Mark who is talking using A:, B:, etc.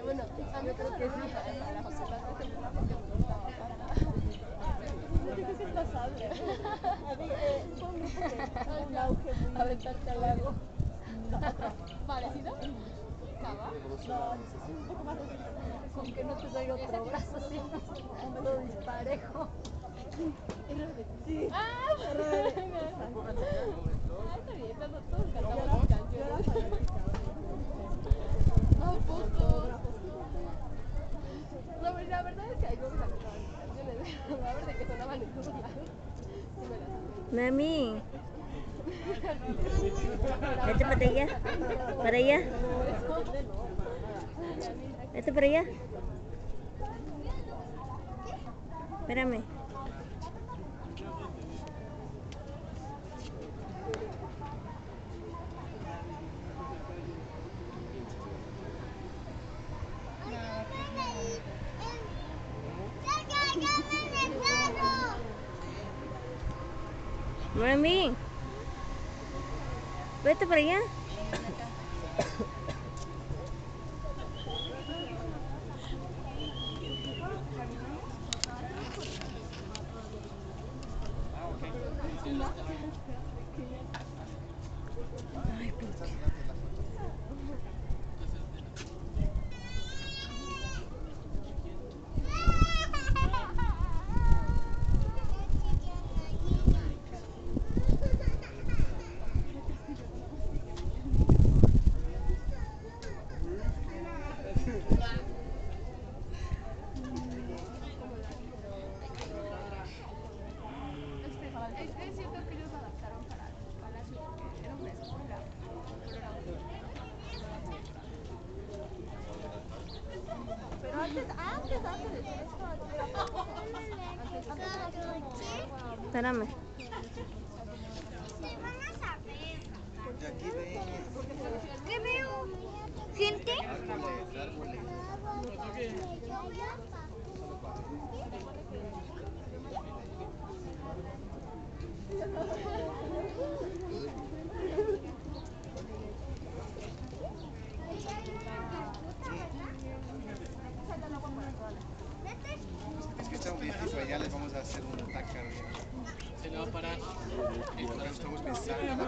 A: Bueno, yo creo que sí. A la Josefa se me va porque me gustaba fue un grupo que tuvo un auge muy aventarte al lago. ¿Parecido? ¿Cava? No, un poco más así. Con que no te doy otro brazo así. Todo disparejo. Sí. Ah, está bien, todos cantamos canciones. No, poco. No, la verdad es que hay grupos que cantaban canciones. A ver de qué sonaban en todos lados.
B: Mami. Vete para allá. Para allá. Vete para allá. Espérame. Mami. Vete para allá.
A: Es cierto que ellos lo adaptaron para el palacio porque era una escuela. Pero antes de todo esto,
B: Espérame.
C: ¿Qué veo? ¿Gente?
D: Es que está un viejito, ya les vamos a hacer un ataque cardíaco. Se le va a parar. Y por eso estamos pensando.